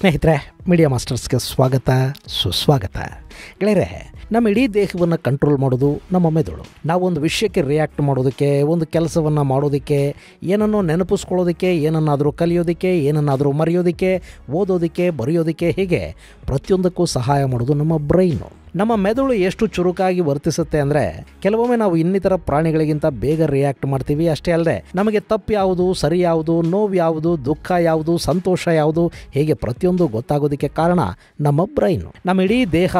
ಸ್ನೇಹಿತರೆ, ಮೀಡಿಯಾ ಮಾಸ್ಟರ್ಸ್ಗೆ ಸ್ವಾಗತ ಸುಸ್ವಾಗತ. ಗೆಳೆಯರೆ, ನಮ್ಮ ಇಡೀ ದೇಹವನ್ನು ಕಂಟ್ರೋಲ್ ಮಾಡೋದು ನಮ್ಮ ಮೆದುಳು. ನಾವೊಂದು ವಿಷಯಕ್ಕೆ ರಿಯಾಕ್ಟ್ ಮಾಡೋದಕ್ಕೆ, ಒಂದು ಕೆಲಸವನ್ನು ಮಾಡೋದಕ್ಕೆ, ಏನನ್ನೋ ನೆನಪಿಸ್ಕೊಳ್ಳೋದಕ್ಕೆ, ಏನನ್ನಾದರೂ ಕಲಿಯೋದಕ್ಕೆ, ಏನನ್ನಾದರೂ ಮರೆಯೋದಕ್ಕೆ, ಓದೋದಕ್ಕೆ, ಬರೆಯೋದಕ್ಕೆ, ಹೀಗೆ ಪ್ರತಿಯೊಂದಕ್ಕೂ ಸಹಾಯ ಮಾಡೋದು ನಮ್ಮ ಬ್ರೈನು. ನಮ್ಮ ಮೆದುಳು ಎಷ್ಟು ಚುರುಕಾಗಿ ವರ್ತಿಸುತ್ತೆ ಅಂದರೆ, ಕೆಲವೊಮ್ಮೆ ನಾವು ಇನ್ನಿತರ ಪ್ರಾಣಿಗಳಿಗಿಂತ ಬೇಗ ರಿಯಾಕ್ಟ್ ಮಾಡ್ತೀವಿ. ಅಷ್ಟೇ ಅಲ್ಲದೆ ನಮಗೆ ತಪ್ಪು ಯಾವುದು, ಸರಿ ಯಾವುದು, ನೋವು ಯಾವುದು, ದುಃಖ ಯಾವುದು, ಸಂತೋಷ ಯಾವುದು, ಹೀಗೆ ಪ್ರತಿಯೊಂದು ಗೊತ್ತಾಗೋದಕ್ಕೆ ಕಾರಣ ನಮ್ಮ ಬ್ರೈನು. ನಮ್ಮ ಇಡೀ ದೇಹ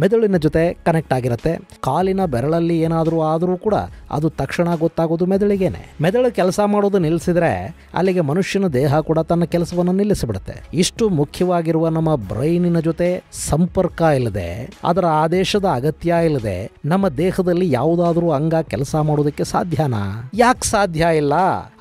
ಮೆದುಳಿನ ಜೊತೆ ಕನೆಕ್ಟ್ ಆಗಿರುತ್ತೆ. ಕಾಲಿನ ಬೆರಳಲ್ಲಿ ಏನಾದರೂ ಆದರೂ ಕೂಡ ಅದು ತಕ್ಷಣ ಗೊತ್ತಾಗೋದು ಮೆದುಳಿಗೇನೆ. ಮೆದುಳು ಕೆಲಸ ಮಾಡೋದು ನಿಲ್ಲಿಸಿದ್ರೆ ಅಲ್ಲಿಗೆ ಮನುಷ್ಯನ ದೇಹ ಕೂಡ ತನ್ನ ಕೆಲಸವನ್ನು ನಿಲ್ಲಿಸಿಬಿಡುತ್ತೆ. ಇಷ್ಟು ಮುಖ್ಯವಾಗಿರುವ ನಮ್ಮ ಬ್ರೈನಿನ ಜೊತೆ ಸಂಪರ್ಕ ಇಲ್ಲದೆ, ಅದರ ಆದೇಶದ ಅಗತ್ಯ ಇಲ್ಲದೆ ನಮ್ಮ ದೇಹದಲ್ಲಿ ಯಾವುದಾದ್ರೂ ಅಂಗ ಕೆಲಸ ಮಾಡೋದಕ್ಕೆ ಸಾಧ್ಯನಾ? ಯಾಕೆ ಸಾಧ್ಯ ಇಲ್ಲ?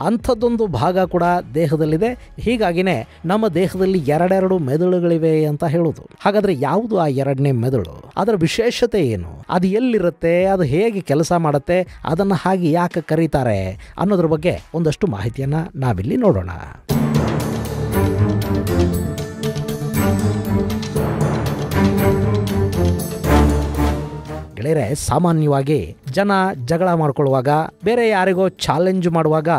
ಅಂಥದ್ದೊಂದು ಭಾಗ ಕೂಡ ದೇಹದಲ್ಲಿದೆ. ಹೀಗಾಗಿನೇ ನಮ್ಮ ದೇಹದಲ್ಲಿ ಎರಡೆರಡು ಮೆದುಳುಗಳಿವೆ ಅಂತ ಹೇಳೋದು. ಹಾಗಾದ್ರೆ ಯಾವುದು ಆ ಎರಡನೇ ಮೆದುಳು? ಅದರ ವಿಶೇಷತೆ ಏನು? ಅದು ಎಲ್ಲಿರುತ್ತೆ? ಅದು ಹೇಗೆ ಕೆಲಸ ಮಾಡುತ್ತೆ? ಅದನ್ನು ಹಾಗೆ ಯಾಕೆ ಕರೀತಾರೆ ಅನ್ನೋದ್ರ ಬಗ್ಗೆ ಒಂದಷ್ಟು ಮಾಹಿತಿಯನ್ನ ನಾವಿಲ್ಲಿ ನೋಡೋಣ. ಗೆಳೆಯರೆ, ಸಾಮಾನ್ಯವಾಗಿ ಜನ ಜಗಳ ಮಾಡ್ಕೊಳ್ಳುವಾಗ, ಬೇರೆ ಯಾರಿಗೋ ಚಾಲೆಂಜ್ ಮಾಡುವಾಗ,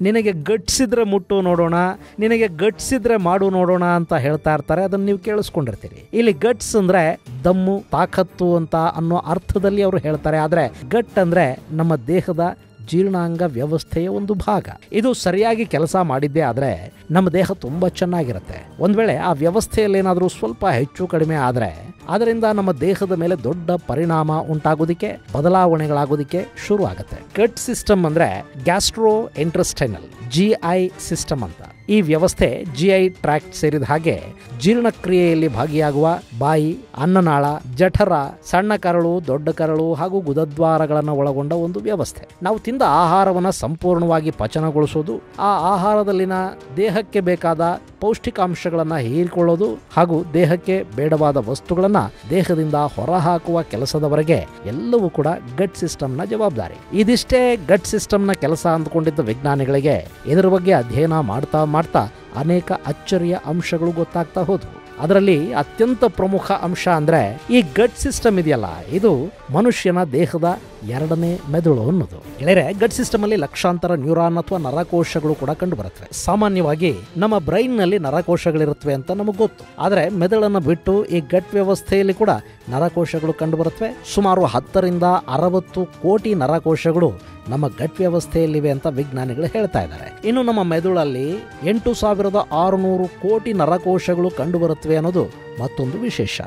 ನಿನಗೆ ಗಟ್ಸಿದ್ರೆ ಮುಟ್ಟು ನೋಡೋಣ, ನಿನಗೆ ಗಟ್ಸಿದ್ರೆ ಮಾಡು ನೋಡೋಣ ಅಂತ ಹೇಳ್ತಾ ಇರ್ತಾರೆ. ಅದನ್ನು ನೀವು ಕೇಳಿಸ್ಕೊಂಡಿರ್ತೀರಿ. ಇಲ್ಲಿ ಗಟ್ಸ್ ಅಂದ್ರೆ ದಮ್ಮು, ತಾಕತ್ತು ಅಂತ ಅನ್ನೋ ಅರ್ಥದಲ್ಲಿ ಅವರು ಹೇಳ್ತಾರೆ. ಆದರೆ ಗಟ್ ಅಂದ್ರೆ ನಮ್ಮ ದೇಹದ ಜೀರ್ಣಾಂಗ ವ್ಯವಸ್ಥೆಯ ಒಂದು ಭಾಗ. ಇದು ಸರಿಯಾಗಿ ಕೆಲಸ ಮಾಡಿದ್ದೇ ಆದರೆ ನಮ್ಮ ದೇಹ ತುಂಬ ಚೆನ್ನಾಗಿರುತ್ತೆ. ಒಂದು ವೇಳೆ ಆ ವ್ಯವಸ್ಥೆಯಲ್ಲಿ ಏನಾದರೂ ಸ್ವಲ್ಪ ಹೆಚ್ಚು ಕಡಿಮೆ ಆದರೆ ಅದರಿಂದ ನಮ್ಮ ದೇಹದ ಮೇಲೆ ದೊಡ್ಡ ಪರಿಣಾಮ ಉಂಟಾಗೋದಕ್ಕೆ, ಬದಲಾವಣೆಗಳಾಗೋದಕ್ಕೆ ಶುರು ಆಗುತ್ತೆ. ಗಟ್ ಸಿಸ್ಟಮ್ ಅಂದ್ರೆ ಗ್ಯಾಸ್ಟ್ರೋ ಇಂಟೆಸ್ಟೈನಲ್ GI ಸಿಸ್ಟಮ್ ಅಂತ. ಈ ವ್ಯವಸ್ಥೆ GI ಟ್ರ್ಯಾಕ್ಟ್ ಸೇರಿದ ಹಾಗೆ ಜೀರ್ಣಕ್ರಿಯೆಯಲ್ಲಿ ಭಾಗಿಯಾಗುವ ಬಾಯಿ, ಅನ್ನನಾಳ, ಜಠರ, ಸಣ್ಣ ಕರಳು, ದೊಡ್ಡ ಕರಳು ಹಾಗೂ ಗುದದ್ವಾರಗಳನ್ನು ಒಳಗೊಂಡ ಒಂದು ವ್ಯವಸ್ಥೆ. ನಾವು ತಿಂದ ಆಹಾರವನ್ನು ಸಂಪೂರ್ಣವಾಗಿ ಪಚನಗೊಳಿಸೋದು, ಆ ಆಹಾರದಲ್ಲಿನ ದೇಹಕ್ಕೆ ಬೇಕಾದ ಪೌಷ್ಟಿಕಾಂಶಗಳನ್ನು ಹೀರಿಕೊಳ್ಳೋದು ಹಾಗೂ ದೇಹಕ್ಕೆ ಬೇಡವಾದ ವಸ್ತುಗಳನ್ನು ದೇಹದಿಂದ ಹೊರಹಾಕುವ ಕೆಲಸದವರೆಗೆ ಎಲ್ಲವೂ ಕೂಡ ಗಟ್ ಸಿಸ್ಟಮ್ನ ಜವಾಬ್ದಾರಿ. ಇದಿಷ್ಟೇ ಗಟ್ ಸಿಸ್ಟಮ್ನ ಕೆಲಸ ಅಂದ್ಕೊಂಡಿದ್ದ ವಿಜ್ಞಾನಿಗಳಿಗೆ ಇದರ ಬಗ್ಗೆ ಅಧ್ಯಯನ ಮಾಡ್ತಾ ಅನೇಕ ಅಚ್ಚರಿಯ ಅಂಶಗಳು ಗೊತ್ತಾಗ್ತಾ ಹೋದವು. ಅದರಲ್ಲಿ ಅತ್ಯಂತ ಪ್ರಮುಖ ಅಂಶ ಅಂದ್ರೆ ಈ ಗಟ್ ಸಿಸ್ಟಮ್ ಇದೆಯಲ್ಲ, ಇದು ಮನುಷ್ಯನ ದೇಹದ ಎರಡನೇ ಮೆದುಳು ಅನ್ನೋದು. ಗೆಳೆಯರೆ, ಗಟ್ ಸಿಸ್ಟಮ್ ಅಲ್ಲಿ ಲಕ್ಷಾಂತರ ನ್ಯೂರಾನ್ ಅಥವಾ ನರಕೋಶಗಳು ಕೂಡ ಕಂಡು ಬರುತ್ತವೆ. ಸಾಮಾನ್ಯವಾಗಿ ನಮ್ಮ ಬ್ರೈನ್ ನಲ್ಲಿ ನರಕೋಶಗಳಿರುತ್ತವೆ ಅಂತ ನಮಗೆ ಗೊತ್ತು. ಆದರೆ ಮೆದುಳನ್ನು ಬಿಟ್ಟು ಈ ಗಟ್ ವ್ಯವಸ್ಥೆಯಲ್ಲಿ ಕೂಡ ನರಕೋಶಗಳು ಕಂಡು ಬರುತ್ತವೆ. ಸುಮಾರು 10 ರಿಂದ 60 ಕೋಟಿ ನರಕೋಶಗಳು ನಮ್ಮ ಗಟ್ ವ್ಯವಸ್ಥೆಯಲ್ಲಿವೆ ಅಂತ ವಿಜ್ಞಾನಿಗಳು ಹೇಳ್ತಾ ಇದ್ದಾರೆ. ಇನ್ನು ನಮ್ಮ ಮೆದುಳಲ್ಲಿ 8600 ಕೋಟಿ ನರಕೋಶಗಳು ಕಂಡು ಬರುತ್ತವೆ ಅನ್ನೋದು ಮತ್ತೊಂದು ವಿಶೇಷ.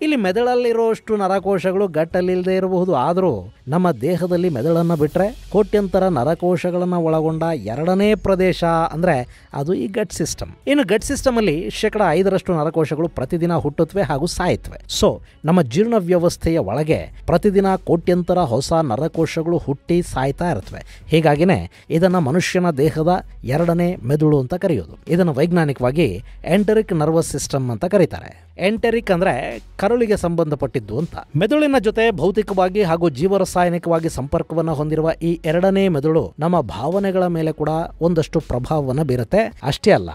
ಇಲ್ಲಿ ಮೆದುಳಲ್ಲಿರುವಷ್ಟು ನರಕೋಶಗಳು ಗಟ್ಟಲ್ಲಿ ಇಲ್ಲದೆ ಇರಬಹುದು. ಆದರೂ ನಮ್ಮ ದೇಹದಲ್ಲಿ ಮೆದುಳನ್ನು ಬಿಟ್ಟರೆ ಕೋಟ್ಯಂತರ ನರಕೋಶಗಳನ್ನು ಒಳಗೊಂಡ ಎರಡನೇ ಪ್ರದೇಶ ಅಂದರೆ ಅದು ಈ ಗಟ್ ಸಿಸ್ಟಮ್. ಇನ್ನು ಗಟ್ ಸಿಸ್ಟಮ್ ಅಲ್ಲಿ 5% ನರಕೋಶಗಳು ಪ್ರತಿದಿನ ಹುಟ್ಟುತ್ತವೆ ಹಾಗೂ ಸಾಯುತ್ತವೆ. ಸೊ ನಮ್ಮ ಜೀರ್ಣ ವ್ಯವಸ್ಥೆಯ ಒಳಗೆ ಪ್ರತಿದಿನ ಕೋಟ್ಯಂತರ ಹೊಸ ನರಕೋಶಗಳು ಹುಟ್ಟಿ ಸಾಯ್ತಾ ಇರುತ್ತವೆ. ಹೀಗಾಗಿನೇ ಇದನ್ನು ಮನುಷ್ಯನ ದೇಹದ ಎರಡನೇ ಮೆದುಳು ಅಂತ ಕರೆಯೋದು. ಇದನ್ನು ವೈಜ್ಞಾನಿಕವಾಗಿ ಎಂಟರಿಕ್ ನರ್ವಸ್ ಸಿಸ್ಟಮ್ ಅಂತ ಕರೀತಾರೆ. ಎಂಟರಿಕ್ ಅಂದ್ರೆ ಕರುಳಿಗೆ ಸಂಬಂಧಪಟ್ಟಿದ್ದು ಅಂತ. ಮೆದುಳಿನ ಜೊತೆ ಭೌತಿಕವಾಗಿ ಹಾಗೂ ಜೀವರಾಸಾಯನಿಕವಾಗಿ ಸಂಪರ್ಕವನ್ನು ಹೊಂದಿರುವ ಈ ಎರಡನೇ ಮೆದುಳು ನಮ್ಮ ಭಾವನೆಗಳ ಮೇಲೆ ಕೂಡ ಒಂದಷ್ಟು ಪ್ರಭಾವವನ್ನು ಬೀರುತ್ತೆ. ಅಷ್ಟೇ ಅಲ್ಲ,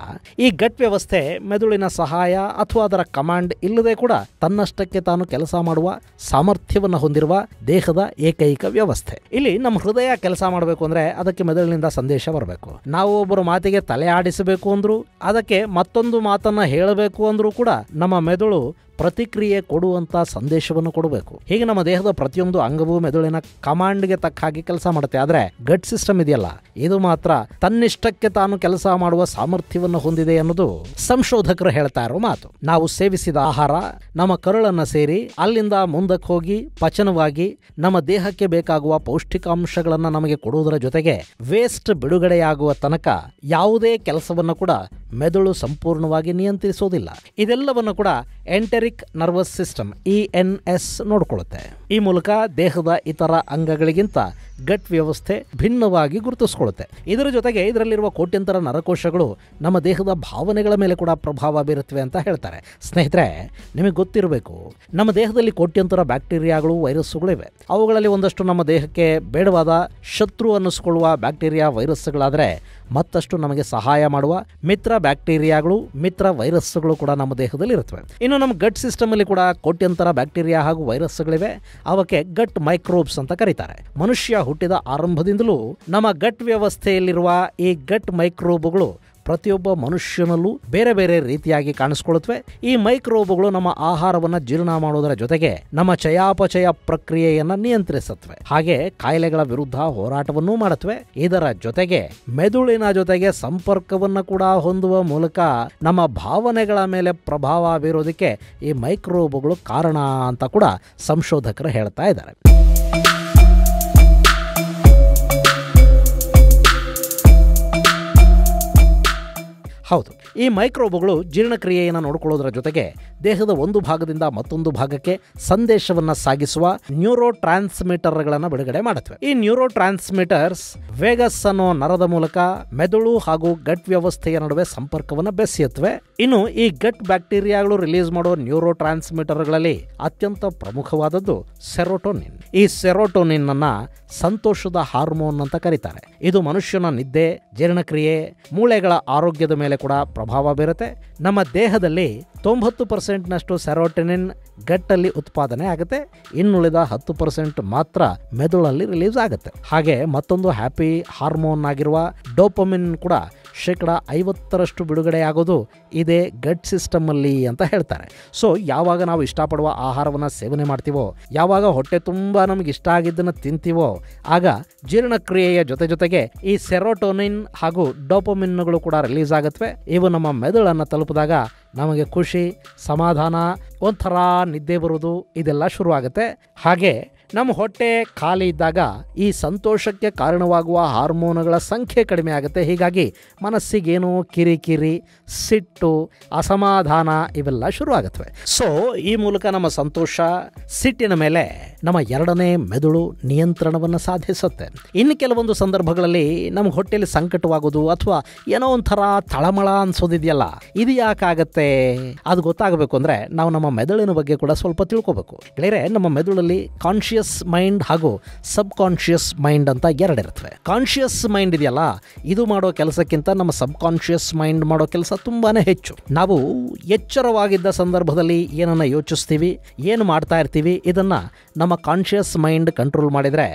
ಈ ಗಟ್ ವ್ಯವಸ್ಥೆ ಮೆದುಳಿನ ಸಹಾಯ ಅಥವಾ ಅದರ ಕಮಾಂಡ್ ಇಲ್ಲದೆ ಕೂಡ ತನ್ನಷ್ಟಕ್ಕೆ ತಾನು ಕೆಲಸ ಮಾಡುವ ಸಾಮರ್ಥ್ಯವನ್ನು ಹೊಂದಿರುವ ದೇಹದ ಏಕೈಕ ವ್ಯವಸ್ಥೆ. ಇಲ್ಲಿ ನಮ್ಮ ಹೃದಯ ಕೆಲಸ ಮಾಡಬೇಕು ಅಂದ್ರೆ ಅದಕ್ಕೆ ಮೆದುಳಿನಿಂದ ಸಂದೇಶ ಬರಬೇಕು. ನಾವು ಒಬ್ಬರು ಮಾತಿಗೆ ತಲೆ ಆಡಿಸಬೇಕು ಅಂದ್ರು, ಅದಕ್ಕೆ ಮತ್ತೊಂದು ಮಾತನ್ನ ಹೇಳಬೇಕು ಅಂದ್ರೂ ಕೂಡ ನಮ್ಮ ಮೆದುಳು ಪ್ರತಿಕ್ರಿಯೆ ಕೊಡುವಂತ ಸಂದೇಶವನ್ನು ಕೊಡಬೇಕು. ಹೀಗೆ ನಮ್ಮ ದೇಹದ ಪ್ರತಿಯೊಂದು ಅಂಗವೂ ಮೆದುಳಿನ ಕಮಾಂಡ್ಗೆ ತಕ್ಕ ಹಾಗೆ ಕೆಲಸ ಮಾಡುತ್ತೆ. ಆದ್ರೆ ಗಟ್ ಸಿಸ್ಟಮ್ ಇದೆಯಲ್ಲ, ಇದು ಮಾತ್ರ ತನ್ನಿಷ್ಟಕ್ಕೆ ತಾನು ಕೆಲಸ ಮಾಡುವ ಸಾಮರ್ಥ್ಯವನ್ನು ಹೊಂದಿದೆ ಅನ್ನೋದು ಸಂಶೋಧಕರು ಹೇಳ್ತಾ ಇರೋ ಮಾತು. ನಾವು ಸೇವಿಸಿದ ಆಹಾರ ನಮ್ಮ ಕರುಳನ್ನ ಸೇರಿ ಅಲ್ಲಿಂದ ಮುಂದಕ್ಕೆ ಹೋಗಿ ಪಚನವಾಗಿ ನಮ್ಮ ದೇಹಕ್ಕೆ ಬೇಕಾಗುವ ಪೌಷ್ಟಿಕಾಂಶಗಳನ್ನ ನಮಗೆ ಕೊಡುವುದರ ಜೊತೆಗೆ ವೇಸ್ಟ್ ಬಿಡುಗಡೆಯಾಗುವ ತನಕ ಯಾವುದೇ ಕೆಲಸವನ್ನು ಕೂಡ ಮೆದುಳು ಸಂಪೂರ್ಣವಾಗಿ ನಿಯಂತ್ರಿಸೋದಿಲ್ಲ. ಇದೆಲ್ಲವನ್ನು ಕೂಡ ಎಂಟರಿಕ್ ನರ್ವಸ್ ಸಿಸ್ಟಮ್ ENS ನೋಡಿಕೊಳ್ಳುತ್ತೆ. ಈ ಮೂಲಕ ದೇಹದ ಇತರ ಅಂಗಗಳಿಗಿಂತ ಗಟ್ ವ್ಯವಸ್ಥೆ ಭಿನ್ನವಾಗಿ ಗುರುತಿಸಿಕೊಳ್ಳುತ್ತೆ. ಇದರ ಜೊತೆಗೆ ಇದರಲ್ಲಿರುವ ಕೋಟ್ಯಂತರ ನರಕೋಶಗಳು ನಮ್ಮ ದೇಹದ ಭಾವನೆಗಳ ಮೇಲೆ ಕೂಡ ಪ್ರಭಾವ ಬೀರುತ್ತವೆ ಅಂತ ಹೇಳ್ತಾರೆ. ಸ್ನೇಹಿತರೆ, ನಿಮಗೆ ಗೊತ್ತಿರಬೇಕು, ನಮ್ಮ ದೇಹದಲ್ಲಿ ಕೋಟ್ಯಂತರ ಬ್ಯಾಕ್ಟೀರಿಯಾಗಳು, ವೈರಸ್ಸುಗಳಿವೆ. ಅವುಗಳಲ್ಲಿ ಒಂದಷ್ಟು ನಮ್ಮ ದೇಹಕ್ಕೆ ಬೇಡವಾದ ಶತ್ರು ಅನ್ನಿಸ್ಕೊಳ್ಳುವ ಬ್ಯಾಕ್ಟೀರಿಯಾ, ವೈರಸ್ಸುಗಳಾದರೆ ಮತ್ತಷ್ಟು ನಮಗೆ ಸಹಾಯ ಮಾಡುವ ಮಿತ್ರ ಬ್ಯಾಕ್ಟೀರಿಯಾಗಳು, ಮಿತ್ರ ವೈರಸ್ಸುಗಳು ಕೂಡ ನಮ್ಮ ದೇಹದಲ್ಲಿ ಇರುತ್ತವೆ. ಇನ್ನು ನಮ್ಮ ಗಟ್ ಸಿಸ್ಟಮಲ್ಲಿ ಕೂಡ ಕೋಟ್ಯಂತರ ಬ್ಯಾಕ್ಟೀರಿಯಾ ಹಾಗೂ ವೈರಸ್ಸುಗಳಿವೆ. ಅವಕ್ಕೆ ಗಟ್ ಮೈಕ್ರೋಬ್ಸ್ ಅಂತ ಕರೀತಾರೆ. ಮನುಷ್ಯ ಹುಟ್ಟಿದ ಆರಂಭದಿಂದಲೂ ನಮ್ಮ ಗಟ್ ವ್ಯವಸ್ಥೆಯಲ್ಲಿರುವ ಈ ಗಟ್ ಮೈಕ್ರೋಬ್ಗಳು ಪ್ರತಿಯೊಬ್ಬ ಮನುಷ್ಯನಲ್ಲೂ ಬೇರೆ ಬೇರೆ ರೀತಿಯಾಗಿ ಕಾಣಿಸ್ಕೊಳ್ಳುತ್ತವೆ. ಈ ಮೈಕ್ರೋಬ್ಗಳು ನಮ್ಮ ಆಹಾರವನ್ನು ಜೀರ್ಣ ಮಾಡುವುದರ ಜೊತೆಗೆ ನಮ್ಮ ಚಯಾಪಚಯ ಪ್ರಕ್ರಿಯೆಯನ್ನು ನಿಯಂತ್ರಿಸುತ್ತವೆ. ಹಾಗೆ ಕಾಯಿಲೆಗಳ ವಿರುದ್ಧ ಹೋರಾಟವನ್ನೂ ಮಾಡುತ್ತವೆ. ಇದರ ಜೊತೆಗೆ ಮೆದುಳಿನ ಜೊತೆಗೆ ಸಂಪರ್ಕವನ್ನು ಕೂಡ ಹೊಂದುವ ಮೂಲಕ ನಮ್ಮ ಭಾವನೆಗಳ ಮೇಲೆ ಪ್ರಭಾವ ಬೀರೋದಕ್ಕೆ ಈ ಮೈಕ್ರೋಬ್ಗಳು ಕಾರಣ ಅಂತ ಕೂಡ ಸಂಶೋಧಕರು ಹೇಳ್ತಾ ಇದ್ದಾರೆ. ಹೌದು, ಈ ಮೈಕ್ರೋಬ್ಗಳು ಜೀರ್ಣಕ್ರಿಯೆಯನ್ನು ನೋಡಿಕೊಳ್ಳೋದರ ಜೊತೆಗೆ ದೇಹದ ಒಂದು ಭಾಗದಿಂದ ಮತ್ತೊಂದು ಭಾಗಕ್ಕೆ ಸಂದೇಶವನ್ನು ಸಾಗಿಸುವ ನ್ಯೂರೋ ಟ್ರಾನ್ಸ್ಮಿಟರ್ಗಳನ್ನು ಬಿಡುಗಡೆ ಮಾಡುತ್ತವೆ. ಈ ನ್ಯೂರೋ ಟ್ರಾನ್ಸ್ಮಿಟರ್ಸ್ ವೇಗಸ್ ಅನ್ನೋ ನರದ ಮೂಲಕ ಮೆದುಳು ಹಾಗೂ ಗಟ್ ವ್ಯವಸ್ಥೆಯ ನಡುವೆ ಸಂಪರ್ಕವನ್ನು ಬೆಸೆಯುತ್ತವೆ. ಇನ್ನು ಈ ಗಟ್ ಬ್ಯಾಕ್ಟೀರಿಯಾಗಳು ರಿಲೀಸ್ ಮಾಡೋ ನ್ಯೂರೋ ಟ್ರಾನ್ಸ್ಮಿಟರ್ಗಳಲ್ಲಿ ಅತ್ಯಂತ ಪ್ರಮುಖವಾದದ್ದು ಸೆರೋಟೋನಿನ್. ಈ ಸೆರೋಟೋನಿನ್ ಅನ್ನ ಸಂತೋಷದ ಹಾರ್ಮೋನ್ ಅಂತ ಕರೀತಾರೆ. ಇದು ಮನುಷ್ಯನ ನಿದ್ದೆ, ಜೀರ್ಣಕ್ರಿಯೆ, ಮೂಳೆಗಳ ಆರೋಗ್ಯದ ಮೇಲೆ ಕೂಡ ಪ್ರಭಾವ ಬೀರುತ್ತೆ. ನಮ್ಮ ದೇಹದಲ್ಲಿ 90% ಸೆರೋಟೋನಿನ್ ಗಟ್ಟಲ್ಲಿ ಉತ್ಪಾದನೆ ಆಗುತ್ತೆ. ಇನ್ನುಳಿದ 10% ಮಾತ್ರ ಮೆದುಳಲ್ಲಿ ರಿಲೀಸ್ ಆಗುತ್ತೆ. ಹಾಗೆ ಮತ್ತೊಂದು ಹ್ಯಾಪಿ ಹಾರ್ಮೋನ್ ಆಗಿರುವ ಡೋಪಮಿನ್ ಕೂಡ 50% ಬಿಡುಗಡೆ ಆಗೋದು ಇದೇ ಗಟ್ ಸಿಸ್ಟಮ್ ಅಲ್ಲಿ ಅಂತ ಹೇಳ್ತಾರೆ. ಸೊ ಯಾವಾಗ ನಾವು ಇಷ್ಟಪಡುವ ಆಹಾರವನ್ನು ಸೇವನೆ ಮಾಡ್ತೀವೋ, ಯಾವಾಗ ಹೊಟ್ಟೆ ತುಂಬ ನಮ್ಗೆ ಇಷ್ಟ ಆಗಿದ್ದನ್ನು ತಿಂತೀವೋ, ಆಗ ಜೀರ್ಣಕ್ರಿಯೆಯ ಜೊತೆಗೆ ಈ ಸೆರೋಟೋನಿನ್ ಹಾಗೂ ಡೋಪಮಿನ್ಗಳು ಕೂಡ ರಿಲೀಸ್ ಆಗುತ್ತವೆ. ಇವು ನಮ್ಮ ಮೆದುಳನ್ನು ತಲುಪಿದಾಗ ನಮಗೆ ಖುಷಿ, ಸಮಾಧಾನ, ಒಂಥರ ನಿದ್ದೆ ಬರುವುದು ಇದೆಲ್ಲ ಶುರುವಾಗುತ್ತೆ. ಹಾಗೆ ನಮ್ಮ ಹೊಟ್ಟೆ ಖಾಲಿ ಇದ್ದಾಗ ಈ ಸಂತೋಷಕ್ಕೆ ಕಾರಣವಾಗುವ ಹಾರ್ಮೋನುಗಳ ಸಂಖ್ಯೆ ಕಡಿಮೆ ಆಗುತ್ತೆ. ಹೀಗಾಗಿ ಮನಸ್ಸಿಗೇನೋ ಕಿರಿಕಿರಿ, ಸಿಟ್ಟು, ಅಸಮಾಧಾನ ಇವೆಲ್ಲ ಶುರುವಾಗುತ್ತವೆ. ಸೊ ಈ ಮೂಲಕ ನಮ್ಮ ಸಂತೋಷ, ಸಿಟ್ಟಿನ ಮೇಲೆ ನಮ್ಮ ಎರಡನೇ ಮೆದುಳು ನಿಯಂತ್ರಣವನ್ನು ಸಾಧಿಸುತ್ತೆ. ಇನ್ನು ಕೆಲವೊಂದು ಸಂದರ್ಭಗಳಲ್ಲಿ ನಮ್ಗೆ ಹೊಟ್ಟೆಯಲ್ಲಿ ಸಂಕಟವಾಗೋದು ಅಥವಾ ಏನೋ ಒಂಥರ ತಳಮಳ ಅನ್ಸೋದಿದೆಯಲ್ಲ, ಇದು ಯಾಕಾಗತ್ತೆ? ಅದು ಗೊತ್ತಾಗಬೇಕು ಅಂದರೆ ನಾವು ನಮ್ಮ ಮೆದುಳಿನ ಬಗ್ಗೆ ಕೂಡ ಸ್ವಲ್ಪ ತಿಳ್ಕೋಬೇಕು. ಗೆಳೆಯರೆ, ನಮ್ಮ ಮೆದುಳಲ್ಲಿ ಕಾನ್ಷಿಯಸ್ ಮೈಂಡ್ ಹಾಗೂ ಸಬ್ ಕಾನ್ಷಿಯಸ್ ಮೈಂಡ್ ಅಂತ ಎರಡಿರುತ್ತವೆ. ಕಾನ್ಷಿಯಸ್ ಮೈಂಡ್ ಇದೆಯಲ್ಲ, ಇದು ಮಾಡೋ ಕೆಲಸಕ್ಕಿಂತ ನಮ್ಮ ಸಬ್ ಕಾನ್ಷಿಯಸ್ ಮೈಂಡ್ ಮಾಡೋ ಕೆಲಸ ತುಂಬಾನೇ ಹೆಚ್ಚು. ನಾವು ಎಚ್ಚರವಾಗಿದ್ದ ಸಂದರ್ಭದಲ್ಲಿ ಏನನ್ನ ಯೋಚಿಸ್ತೀವಿ, ಏನು ಮಾಡ್ತಾ ಇರ್ತೀವಿ, ಇದನ್ನ ನಮ್ಮ ಕಾನ್ಷಿಯಸ್ ಮೈಂಡ್ ಕಂಟ್ರೋಲ್ ಮಾಡಿದರೆ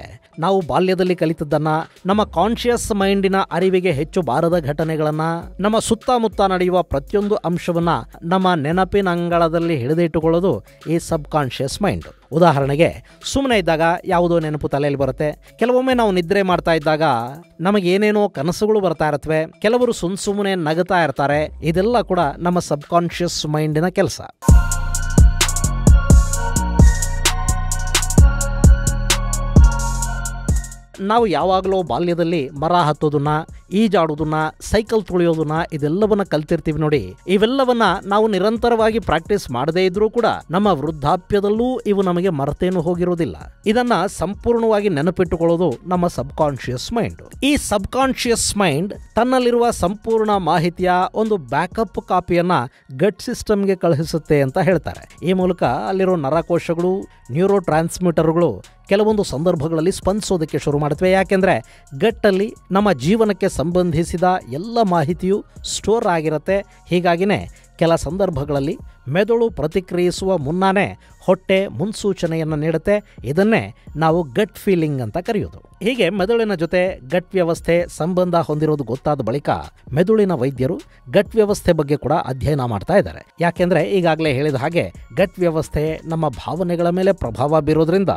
ನಾವು ಬಾಲ್ಯದಲ್ಲಿ ಕಲಿತದ್ದನ್ನ, ನಮ್ಮ ಕಾನ್ಷಿಯಸ್ ಮೈಂಡಿನ ಅರಿವಿಗೆ ಹೆಚ್ಚು ಬಾರದ ಘಟನೆಗಳನ್ನ, ನಮ್ಮ ಸುತ್ತಮುತ್ತ ನಡೆಯುವ ಪ್ರತಿಯೊಂದು ಅಂಶವನ್ನ ನಮ್ಮ ನೆನಪಿನ ಅಂಗಳದಲ್ಲಿ ಹಿಡಿದಿಟ್ಟುಕೊಳ್ಳೋದು ಈ ಸಬ್ ಕಾನ್ಷಿಯಸ್ ಮೈಂಡ್. ಉದಾಹರಣೆಗೆ, ಸುಮ್ಮನೆ ಇದ್ದಾಗ ಯಾವುದೋ ನೆನಪು ತಲೆಯಲ್ಲಿ ಬರುತ್ತೆ. ಕೆಲವೊಮ್ಮೆ ನಾವು ನಿದ್ರೆ ಮಾಡ್ತಾ ಇದ್ದಾಗ ನಮಗೆ ಏನೇನೋ ಕನಸುಗಳು ಬರ್ತಾ ಇರ್ತವೆ. ಕೆಲವರು ಸುಮ್ಮನೆ ನಗುತ್ತಾ ಇರ್ತಾರೆ. ಇದೆಲ್ಲ ಕೂಡ ನಮ್ಮ ಸಬ್ ಕಾನ್ಷಿಯಸ್ ಮೈಂಡಿನ ಕೆಲಸ. ನಾವು ಯಾವಾಗಲೂ ಬಾಲ್ಯದಲ್ಲಿ ಮರ ಹತ್ತೋದನ್ನ, ಈಜಾಡೋದನ್ನ, ಸೈಕಲ್ ತುಳಿಯೋದನ್ನ ಇದೆಲ್ಲವನ್ನ ಕಲ್ತಿರ್ತೀವಿ ನೋಡಿ. ಇವೆಲ್ಲವನ್ನ ನಾವು ನಿರಂತರವಾಗಿ ಪ್ರಾಕ್ಟೀಸ್ ಮಾಡದೇ ಇದ್ರೂ ಕೂಡ ನಮ್ಮ ವೃದ್ಧಾಪ್ಯದಲ್ಲೂ ಇವು ನಮಗೆ ಮರೆತೇನು ಹೋಗಿರೋದಿಲ್ಲ. ಇದನ್ನ ಸಂಪೂರ್ಣವಾಗಿ ನೆನಪಿಟ್ಟುಕೊಳ್ಳೋದು ನಮ್ಮ ಸಬ್ ಕಾನ್ಷಿಯಸ್ ಮೈಂಡ್. ಈ ಸಬ್ ಕಾನ್ಷಿಯಸ್ ಮೈಂಡ್ ತನ್ನಲ್ಲಿರುವ ಸಂಪೂರ್ಣ ಮಾಹಿತಿಯ ಒಂದು ಬ್ಯಾಕಪ್ ಕಾಪಿಯನ್ನ ಗಟ್ ಸಿಸ್ಟಮ್ಗೆ ಕಳುಹಿಸುತ್ತೆ ಅಂತ ಹೇಳ್ತಾರೆ. ಈ ಮೂಲಕ ಅಲ್ಲಿರೋ ನರಕೋಶಗಳು, ನ್ಯೂರೋ ಟ್ರಾನ್ಸ್ಮಿಟರ್ಗಳು ಕೆಲವೊಂದು ಸಂದರ್ಭಗಳಲ್ಲಿ ಸ್ಪಂದಿಸೋದಕ್ಕೆ ಶುರು ಮಾಡುತ್ತವೆ. ಯಾಕೆಂದರೆ ಗಟ್ಟಲ್ಲಿ ನಮ್ಮ ಜೀವನಕ್ಕೆ ಸಂಬಂಧಿಸಿದ ಎಲ್ಲ ಮಾಹಿತಿಯು ಸ್ಟೋರ್ ಆಗಿರುತ್ತೆ. ಹೀಗಾಗಿನೇ ಕೆಲ ಸಂದರ್ಭಗಳಲ್ಲಿ ಮೆದುಳು ಪ್ರತಿಕ್ರಿಯಿಸುವ ಮುನ್ನಾನೇ ಹೊಟ್ಟೆ ಮುನ್ಸೂಚನೆಯನ್ನು ನೀಡುತ್ತೆ. ಇದನ್ನೇ ನಾವು ಗಟ್ ಫೀಲಿಂಗ್ ಅಂತ ಕರೆಯೋದು. ಹೀಗೆ ಮೆದುಳಿನ ಜೊತೆ ಗಟ್ ವ್ಯವಸ್ಥೆ ಸಂಬಂಧ ಹೊಂದಿರೋದು ಗೊತ್ತಾದ ಬಳಿಕ ಮೆದುಳಿನ ವೈದ್ಯರು ಗಟ್ ವ್ಯವಸ್ಥೆ ಬಗ್ಗೆ ಕೂಡ ಅಧ್ಯಯನ ಮಾಡ್ತಾ ಇದ್ದಾರೆ. ಯಾಕೆಂದ್ರೆ ಈಗಾಗಲೇ ಹೇಳಿದ ಹಾಗೆ ಗಟ್ ವ್ಯವಸ್ಥೆ ನಮ್ಮ ಭಾವನೆಗಳ ಮೇಲೆ ಪ್ರಭಾವ ಬೀರೋದ್ರಿಂದ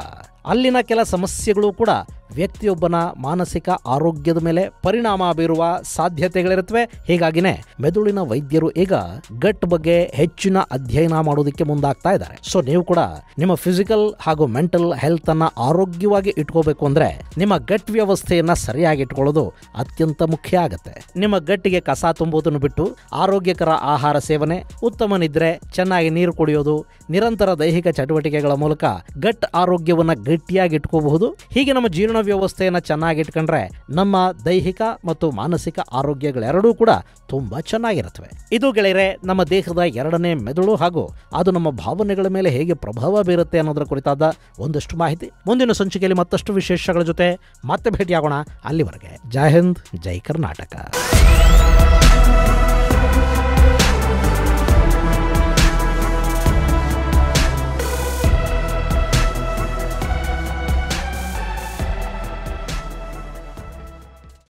ಅಲ್ಲಿನ ಕೆಲ ಸಮಸ್ಯೆಗಳು ಕೂಡ ವ್ಯಕ್ತಿಯೊಬ್ಬನ ಮಾನಸಿಕ ಆರೋಗ್ಯದ ಮೇಲೆ ಪರಿಣಾಮ ಬೀರುವ ಸಾಧ್ಯತೆಗಳಿರುತ್ತವೆ. ಹೀಗಾಗಿನೇ ಮೆದುಳಿನ ವೈದ್ಯರು ಈಗ ಗಟ್ ಬಗ್ಗೆ ಹೆಚ್ಚಿನ ಅಧ್ಯಯನ ಮಾಡೋದಕ್ಕೆ ಮುಂದಾಗ್ತಾ ಇದ್ದಾರೆ. ಸೊ ನೀವು ಕೂಡ ನಿಮ್ಮ ಫಿಸಿಕಲ್ ಹಾಗೂ ಮೆಂಟಲ್ ಹೆಲ್ತ್ ಅನ್ನ ಆರೋಗ್ಯವಾಗಿ ಇಟ್ಕೋಬೇಕು ಅಂದ್ರೆ ನಿಮ್ಮ ಗಟ್ ವ್ಯವಸ್ಥೆಯನ್ನ ಸರಿಯಾಗಿ ಇಟ್ಕೊಳ್ಳೋದು ಅತ್ಯಂತ ಮುಖ್ಯ ಆಗುತ್ತೆ. ನಿಮ್ಮ ಗಟ್ಟಿಗೆ ಕಸ ತುಂಬುವುದನ್ನು ಬಿಟ್ಟು ಆರೋಗ್ಯಕರ ಆಹಾರ ಸೇವನೆ, ಉತ್ತಮ ನಿದ್ರೆ, ಚೆನ್ನಾಗಿ ನೀರು ಕುಡಿಯೋದು, ನಿರಂತರ ದೈಹಿಕ ಚಟುವಟಿಕೆಗಳ ಮೂಲಕ ಗಟ್ ಆರೋಗ್ಯವನ್ನ ಗಟ್ಟಿಯಾಗಿ ಇಟ್ಕೋಬಹುದು. ಹೀಗೆ ನಮ್ಮ ಜೀರ್ಣ ವ್ಯವಸ್ಥೆಯನ್ನ ಚೆನ್ನಾಗಿ ಇಟ್ಕೊಂಡ್ರೆ ನಮ್ಮ ದೈಹಿಕ ಮತ್ತು ಮಾನಸಿಕ ಆರೋಗ್ಯಗಳೆರಡೂ ಕೂಡ ತುಂಬಾ ಚೆನ್ನಾಗಿರುತ್ತವೆ. ಇದು ಗೆಳೆಯರೆ ನಮ್ಮ ದೇಹದ ಎರಡನೇ ಮೆದುಳು ಹಾಗೂ ಅದು ನಮ್ಮ ಭಾವನೆಗಳ ಮೇಲೆ ಹೇಗೆ ಪ್ರಭಾವ ಬೀರುತ್ತೆ ಅನ್ನೋದರ ಕುರಿತಾದ ಒಂದಷ್ಟು ಮಾಹಿತಿ. ಮುಂದಿನ ಸಂಚಿಕೆಯಲ್ಲಿ ಮತ್ತಷ್ಟು ವಿಶೇಷಗಳ ಜೊತೆ ಮತ್ತೆ ಭೇಟಿಯಾಗೋಣ. ಅಲ್ಲಿವರೆಗೆ ಜೈ ಹಿಂದ್, ಜೈ ಕರ್ನಾಟಕ.